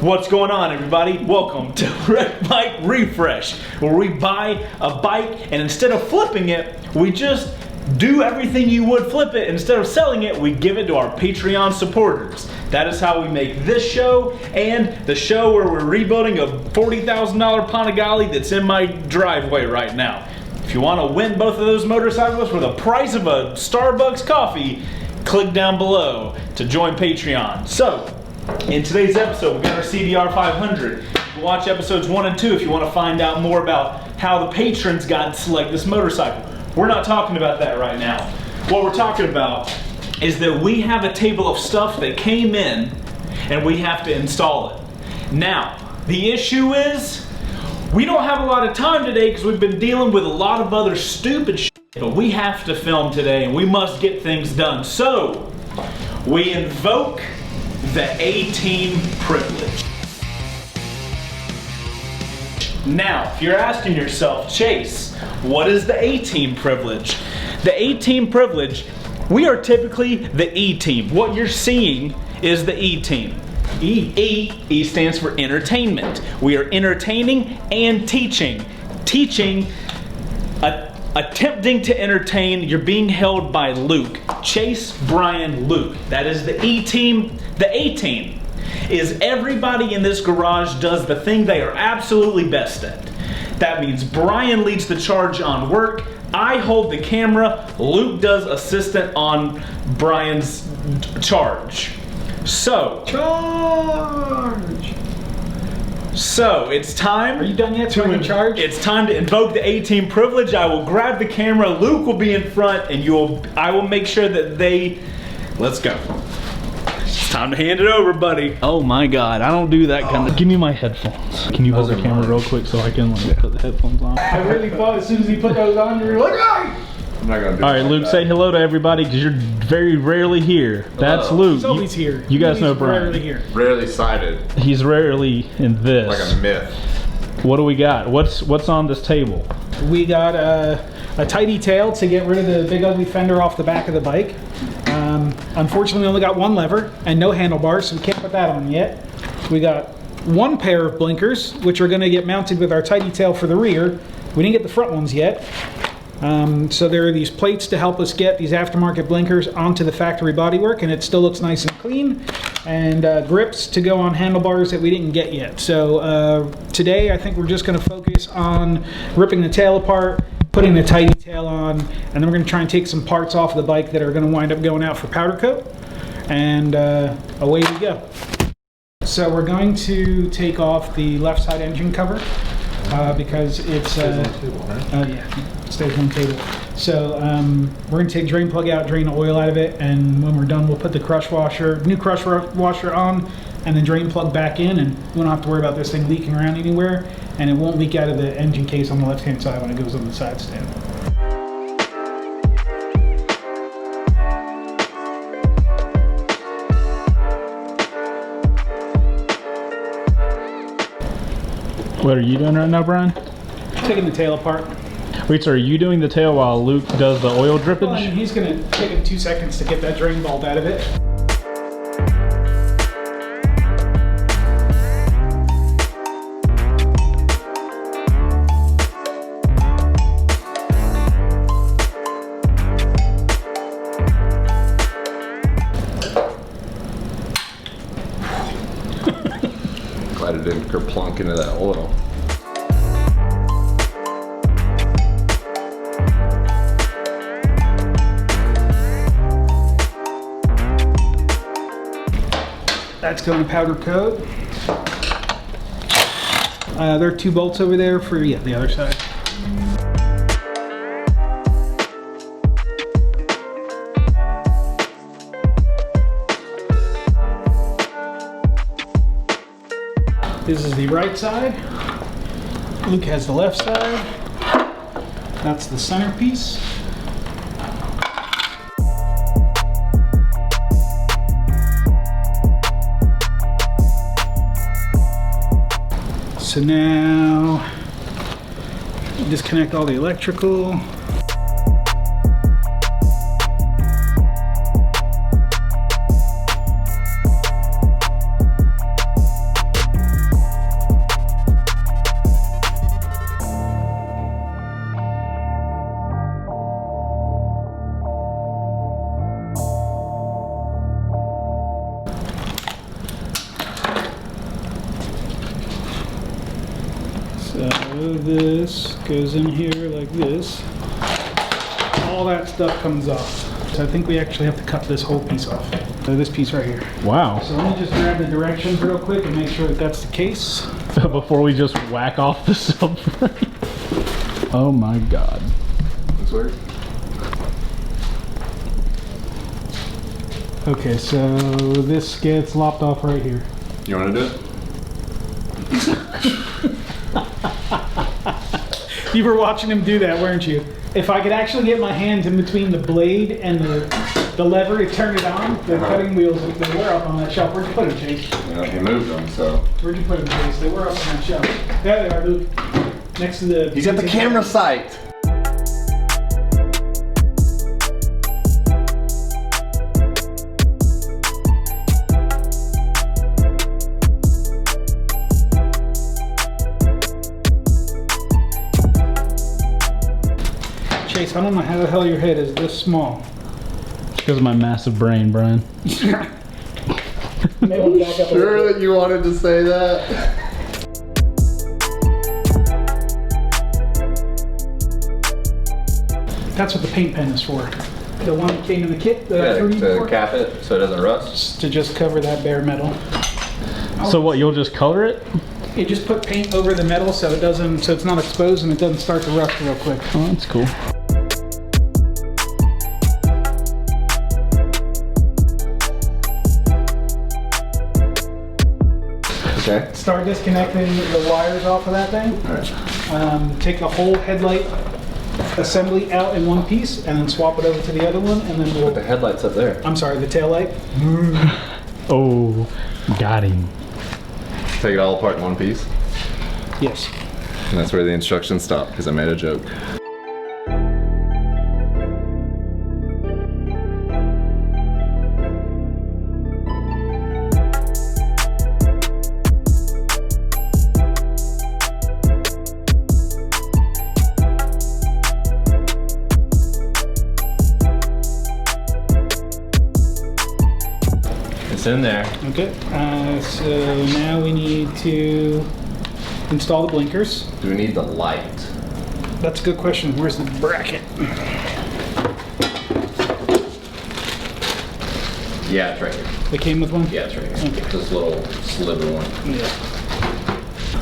What's going on, everybody? Welcome to Wreck Bike Refresh, where we buy a bike and instead of flipping it, we just do everything you would flip it. Instead of selling it, we give it to our Patreon supporters. That is how we make this show and the show where we're rebuilding a $40,000 Panigale that's in my driveway right now. If you want to win both of those motorcycles for the price of a Starbucks coffee, click down below to join Patreon. So, in today's episode, we got our CBR 500. You can watch episodes 1 and 2 if you want to find out more about how the patrons got to select this motorcycle. We're not talking about that right now. What we're talking about is that we have a table of stuff that came in and we have to install it. Now, the issue is we don't have a lot of time today because we've been dealing with a lot of other stupid shit, but we have to film today and we must get things done. So, we invoke the A-Team privilege. Now, if you're asking yourself, Chase, what is the A-Team privilege? The A-Team privilege, we are typically the E-Team. What you're seeing is the E-Team. E stands for entertainment. We are entertaining and teaching. Attempting to entertain, you're being held by Luke. Chase, Brian, Luke. That is the E-Team. The A-Team is everybody in this garage does the thing they are absolutely best at. That means Brian leads the charge on work, I hold the camera, Luke does assistant on Brian's charge. So it's time. Are you done yet? To charge? It's time to invoke the A-Team privilege. I will grab the camera. Luke will be in front, and I will make sure that they. Let's go. It's time to hand it over, buddy. Oh my God! I don't do that kind of. Give me my headphones. Can you hold the camera real quick so I can put the headphones on? I really thought as soon as he put those on, you were like, "Hey!" I'm not gonna do All right, Luke, say hello to everybody because you're very rarely here. That's Luke. He's always here. You guys know Brian. Rarely here. Rarely sighted. He's rarely in this. Like a myth. What do we got? What's on this table? We got a tidy tail to get rid of the big ugly fender off the back of the bike. Unfortunately, we only got one lever and no handlebars, so we can't put that on yet. We got one pair of blinkers, which are going to get mounted with our tidy tail for the rear. We didn't get the front ones yet. So there are these plates to help us get these aftermarket blinkers onto the factory bodywork, and it still looks nice and clean, and grips to go on handlebars that we didn't get yet. So today I think we're just going to focus on ripping the tail apart, putting the tidy tail on, and then we're going to try and take some parts off the bike that are going to wind up going out for powder coat, and away we go. So we're going to take off the left side engine cover because it's Stays on the table, right? yeah, it stays on the table. So we're going to take drain plug out, drain the oil out of it, and when we're done we'll put the new crush washer on and then drain plug back in, and we don't have to worry about this thing leaking around anywhere, and it won't leak out of the engine case on the left hand side when it goes on the side stand. What are you doing right now, Brian? Taking the tail apart. Wait, so are you doing the tail while Luke does the oil drippage? Well, he's going to take him 2 seconds to get that drain bolt out of it. Glad it didn't kerplunk into that oil. That's going to powder coat. There are 2 bolts over there for the other side. This is the right side. Luke has the left side. That's the centerpiece. So now disconnect all the electrical. So this goes in here like this. All that stuff comes off. So I think we actually have to cut this whole piece off. So this piece right here. Wow. So let me just grab the directions real quick and make sure that that's the case. Before we just whack off the subframe. Oh my god. This work? Okay, so this gets lopped off right here. You want to do it? You were watching him do that, weren't you? If I could actually get my hands in between the blade and the lever to turn it on, the cutting wheels, they were up on that shelf. Where'd you put them, Chase? Yeah, he moved them, so. Where'd you put them, Chase? They were up on that shelf. There they are, Luke. Next to the... He's at the camera site. Chase, I don't know how the hell your head is this small. It's because of my massive brain, Brian. Maybe we'll back up a little Sure bit. that you wanted to say that? That's what the paint pen is for. The one that came in the kit that I threw you to for. cap it so it doesn't rust. To just cover that bare metal. So what, you'll just color it? You just put paint over the metal so it doesn't, so it's not exposed and it doesn't start to rust real quick. Oh, that's cool. Okay. Start disconnecting the wires off of that thing. Alright. Take the whole headlight assembly out in one piece and then swap it over to the other one and then Put the we'll, headlights up there. I'm sorry, the tail light. Oh, got him. Take it all apart in one piece. Yes. And that's where the instructions stop, because I made a joke. It's in there. Okay. So now we need to install the blinkers. Do we need the light? That's a good question. Where's the bracket? Yeah, it's right here. They came with one? Yeah, it's right here. Okay. This little sliver one. Yeah.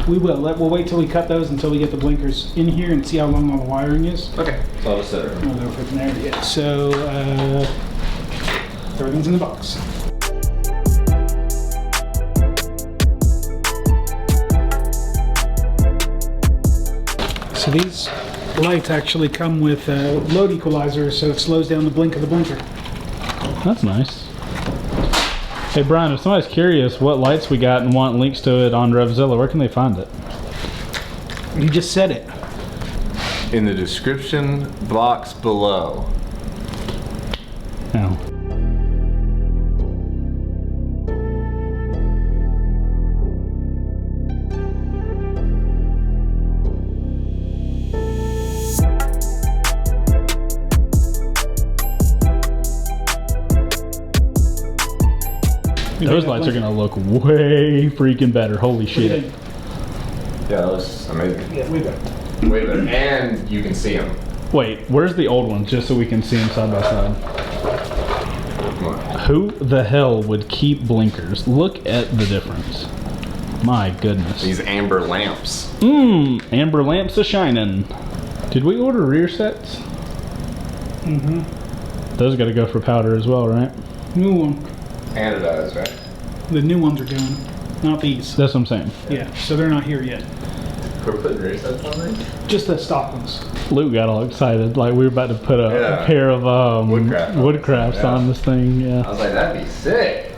We will. We'll wait till we cut those until we get the blinkers in here and see how long all the wiring is. Okay. So I'll just set it. We'll go from there. Yeah. So everything's in the box. So these lights actually come with a load equalizer, so it slows down the blink of the blinker. That's nice. Hey Brian, if somebody's curious what lights we got and want links to it on Revzilla, where can they find it? You just said it. In the description box below. Oh. Those lights are gonna look way freaking better. Holy shit. Yeah, that looks amazing. Yeah, we got it. Wait a minute. And you can see them. Wait, where's the old one? Just so we can see them side by side. Come on. Who the hell would keep blinkers? Look at the difference. My goodness. These amber lamps. Amber lamps a shining. Did we order rear sets? Mm-hmm. Those gotta go for powder as well, right? New one. Anodized, right? The new ones are going, not these. That's what I'm saying. Yeah, so they're not here yet. We're putting rear sets on these? Just the stock ones. Luke got all excited, like we were about to put a Yeah. pair of Woodcrafts on this thing. I Yeah. was like, that'd be sick.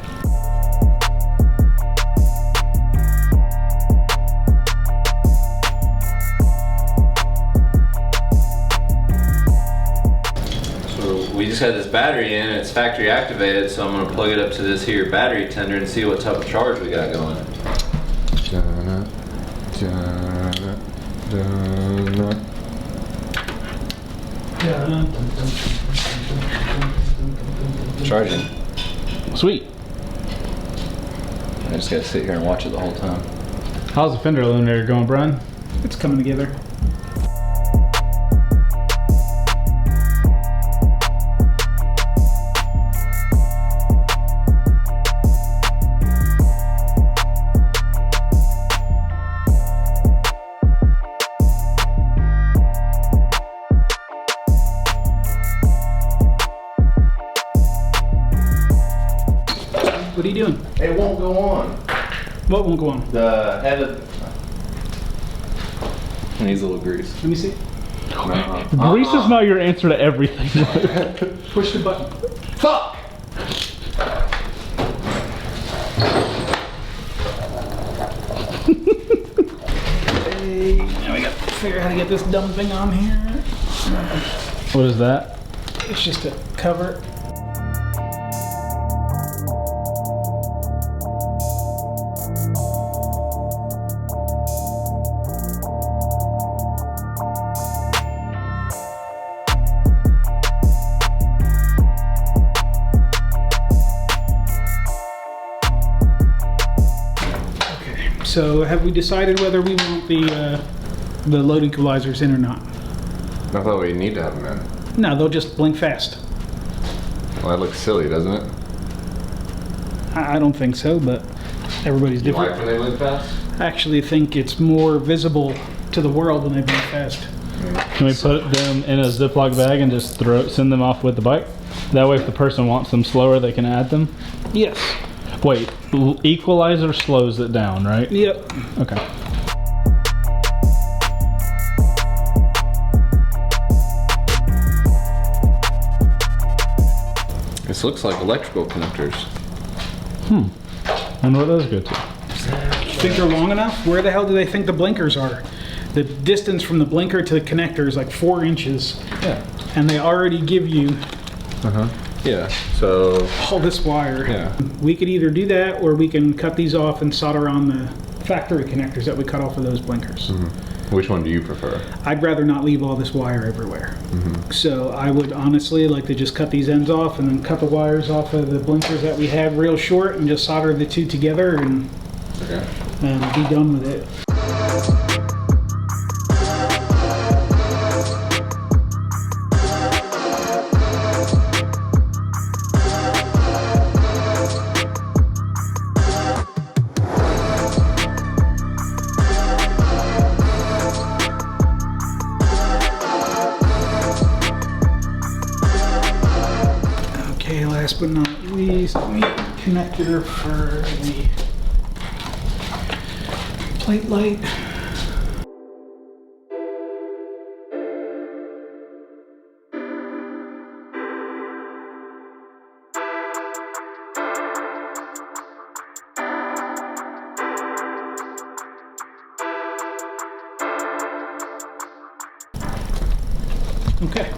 So we just had this battery in, it's factory activated, so I'm gonna plug it up to this here battery tender and see what type of charge we got going. Charging. Sweet. I just gotta sit here and watch it the whole time. How's the fender illuminator going, Brian? It's coming together. What are you doing? It won't go on. What won't go on? The head of... It needs a little grease. Let me see. Grease is not your answer to everything. Push the button. Fuck! Hey, now we got to figure out how to get this dumb thing on here. What is that? It's just a cover. So have we decided whether we want the load equalizers in or not? I thought we need to have them in. No, they'll just blink fast. Well, that looks silly, doesn't it? I don't think so, but everybody's You like different. when they blink fast? I actually think it's more visible to the world when they blink fast. Can we put them in a Ziploc bag and just send them off with the bike? That way if the person wants them slower, they can add them? Yes. Wait, equalizer slows it down, right? Yep. Okay. This looks like electrical connectors. Wonder what those go to. You think they're long enough? Where the hell do they think the blinkers are? The distance from the blinker to the connector is like 4 inches. Yeah. And they already give you Yeah. So, all this wire. yeah. We could either do that or we can cut these off and solder on the factory connectors that we cut off of those blinkers. Which one do you prefer? I'd rather not leave all this wire everywhere. So I would honestly like to just cut these ends off and then cut the wires off of the blinkers that we have real short and just solder the two together and Okay. be done with it. Okay, last but not least, we need a connector for the plate light. Okay.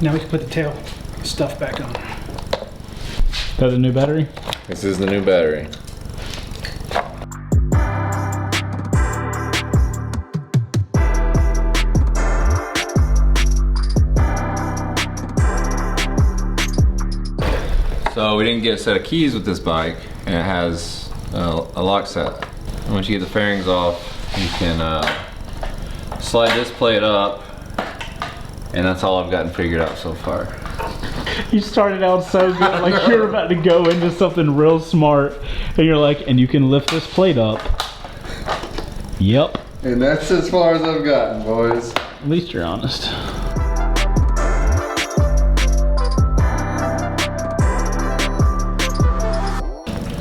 Now we can put the tail stuff back on. Got the new battery? This is the new battery. So we didn't get a set of keys with this bike, and it has a lock set. And once you get the fairings off, you can slide this plate up, and that's all I've gotten figured out so far. You started out so good, like you're about to go into something real smart, and you're like, and you can lift this plate up. Yep. And that's as far as I've gotten, boys. At least you're honest.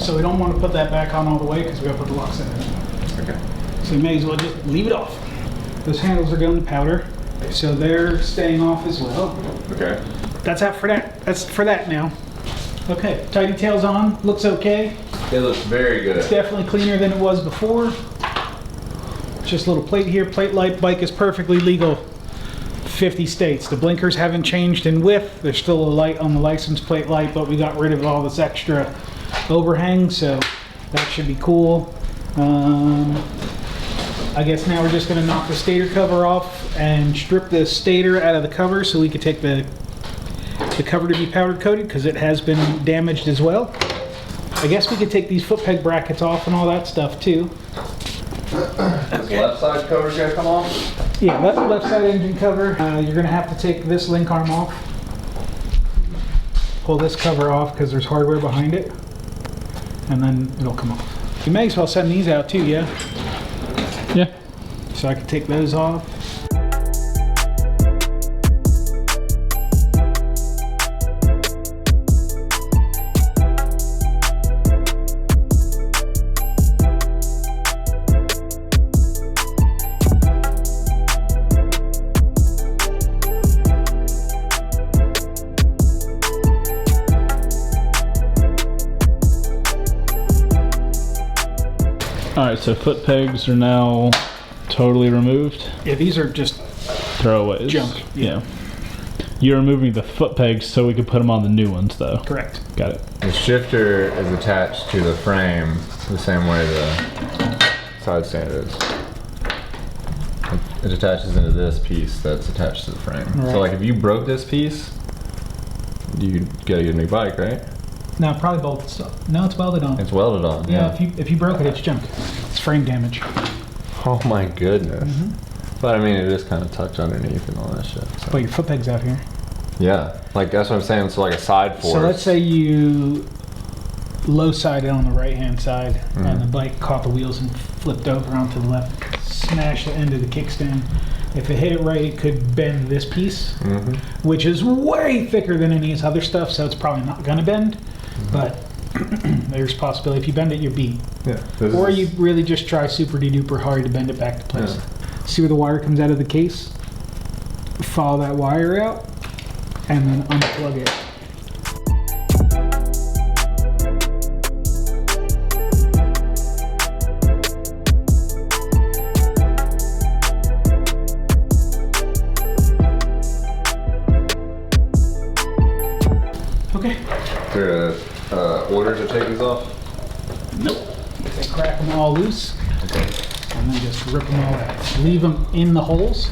So we don't want to put that back on all the way because we got to put the lock set in. Okay. So you may as well just leave it off. Those handles are going to powder, so they're staying off as well. Okay. That's out for that. That's for that now. Okay, tidy tail's on. Looks okay. It looks very good. It's definitely cleaner than it was before. Just a little plate here. Plate light. Bike is perfectly legal. 50 states. The blinkers haven't changed in width. There's still a light on the license plate light, but we got rid of all this extra overhang, so that should be cool. I guess now we're just going to knock the stator cover off and strip the stator out of the cover so we could take the cover to be powder coated because it has been damaged as well. I guess we could take these foot peg brackets off and all that stuff too. This left side cover's gonna come off? Yeah, left side engine cover. You're gonna have to take this link arm off. Pull this cover off because there's hardware behind it. And then it'll come off. You may as well send these out too, yeah? Yeah. So I can take those off. All right, so foot pegs are now totally removed. Yeah, these are just Throwaways. junk. Yeah. You're removing the foot pegs so we could put them on the new ones, though. Correct. Got it. The shifter is attached to the frame the same way the side stand is. It attaches into this piece that's attached to the frame. Right. So like if you broke this piece, you gotta get a new bike, right? No, probably bolted stuff. No, it's welded on. It's welded on. Yeah, if you broke it, it's junk. It's frame damage. Oh my goodness. But I mean, it is kind of tucked underneath and all that shit. So. But your foot peg's out here. Yeah, like that's what I'm saying. So like a side force. So let's say you low-sided on the right-hand side and the bike caught the wheels and flipped over onto the left, smashed the end of the kickstand. If it hit it right, it could bend this piece, which is way thicker than any of this other stuff, so it's probably not going to bend. But there's a possibility. If you bend it, you're beat. Yeah. Or you really just try super-de-duper hard to bend it back to place. See where the wire comes out of the case? Follow that wire out, and then unplug it. Okay. Is there a order to take these off? Nope. They crack them all loose, and then just rip them all out. Leave them in the holes,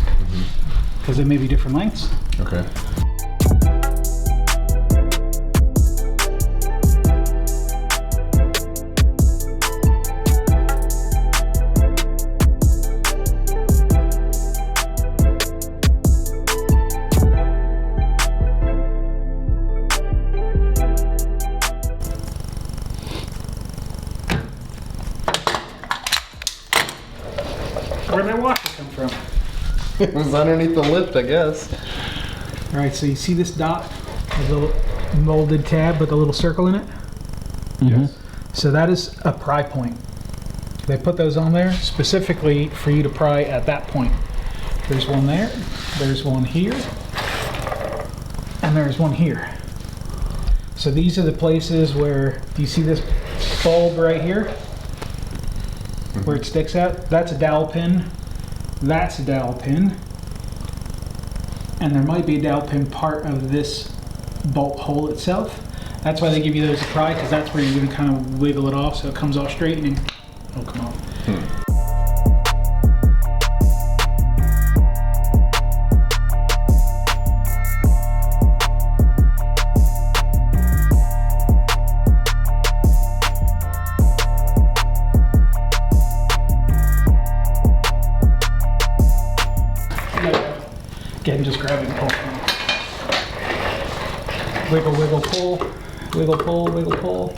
because they may be different lengths. Okay. Where'd that washer come from? It was underneath the lift, I guess. All right, so you see this dot, a little molded tab with a little circle in it? Yes. So that is a pry point. They put those on there specifically for you to pry at that point. There's one there, there's one here, and there's one here. So these are the places where, do you see this bulb right here? Where it sticks out? That's a dowel pin. That's a dowel pin. And there might be a dowel pin part of this bolt hole itself. That's why they give you those to pry, because that's where you're going to kind of wiggle it off so it comes off straight and then it'll come off. Again, just grab it and pull. Wiggle, wiggle, pull. Wiggle, pull, wiggle, pull.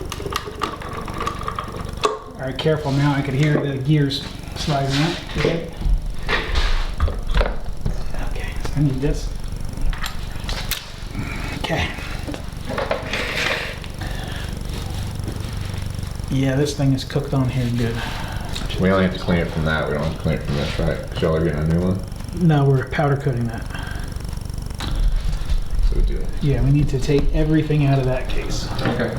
All right, careful now. I could hear the gears sliding out. Okay. Okay, so I need this. Okay. Yeah, this thing is cooked on here good. We only have to clean it from that. We don't have to clean it from this, right? Because y'all are getting a new one. No, we're powder coating that. So we do. Yeah, we need to take everything out of that case. Okay.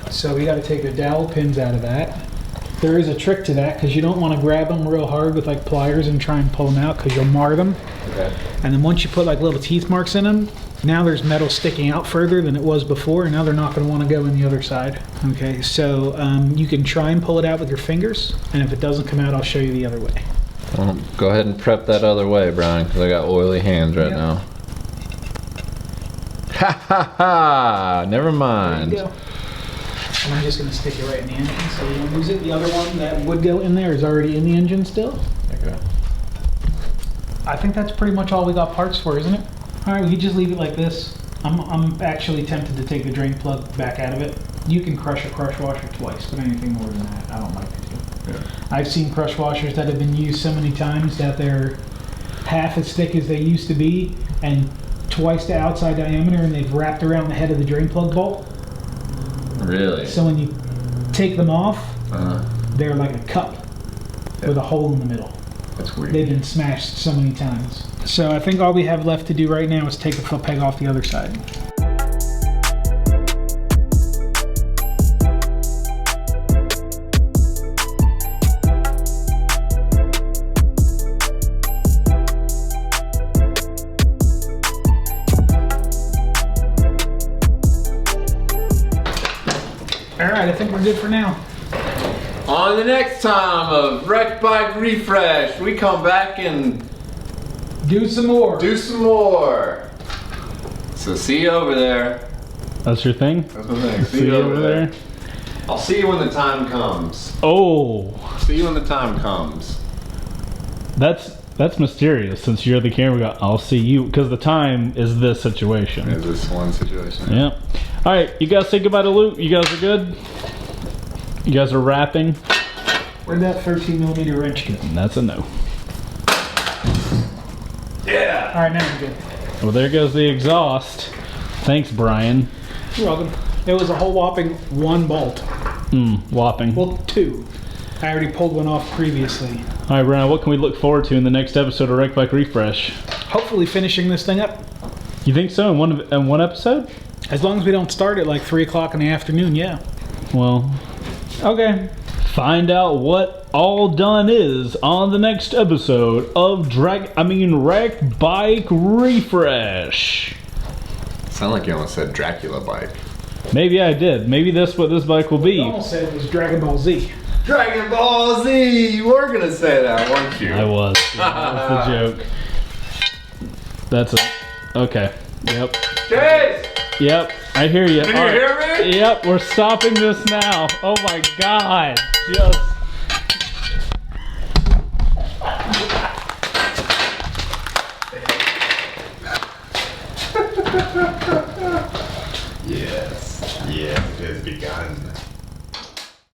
So we we got to take the dowel pins out of that. There is a trick to that because you don't want to grab them real hard with like pliers and try and pull them out because you'll mar them. Okay. And then once you put like little teeth marks in them, now there's metal sticking out further than it was before, and now they're not going to want to go in the other side. Okay, so you can try and pull it out with your fingers, and if it doesn't come out, I'll show you the other way. Well, go ahead and prep that other way, Brian, because I got oily hands right Yep. now. Ha ha ha! Never There mind. you go. And I'm just going to stick it right in the engine so we don't lose it. The other one that would go in there is already in the engine still. Okay. I think that's pretty much all we got parts for, isn't it? All right, we can just leave it like this. I'm actually tempted to take the drain plug back out of it. You can crush a crush washer twice, but anything more than that, I don't like to do. Yeah. I've seen crush washers that have been used so many times that they're half as thick as they used to be and twice the outside diameter, and they've wrapped around the head of the drain plug bolt. Really? So when you take them off, Uh-huh. they're like a cup with a hole in the middle. That's weird. They've been smashed so many times. So I think all we have left to do right now is take the foot peg off the other side. All right, I think we're good for now. On the next time of Wreck Bike Refresh, we come back and Do some more. do some more. So see you over there. That's your thing? That's my thing. See you over there? I'll see you when the time comes. Oh, See you when the time comes. that's mysterious since you're the camera guy. I'll see you, because the time is this situation. Is this one situation? Yeah. All right, you guys say goodbye to Luke. You guys are good? You guys are wrapping? Where'd that 13mm wrench go? And that's a no. Yeah. All right, now we're good. Well, there goes the exhaust. Thanks, Brian. You're welcome. It was a whole whopping one bolt. Whopping. Well, two. I already pulled one off previously. All right, Brian, what can we look forward to in the next episode of Wreck Bike Refresh? Hopefully finishing this thing up. You think so in one episode? As long as we don't start at like 3 o'clock in the afternoon, yeah. Well, okay. Find out what all done is on the next episode of Wreck Bike Refresh. Sound like you almost said Dracula bike. Maybe I did. Maybe that's what this bike will You be. almost said it was Dragon Ball Z. Dragon Ball Z! You were gonna say that, weren't you? I was. That's the joke. That's it. Okay. Yep. Chase! Yep. I hear you. Can you hear me? Yep. We're stopping this now. Oh my God. Just. Yes. Yes, it has begun.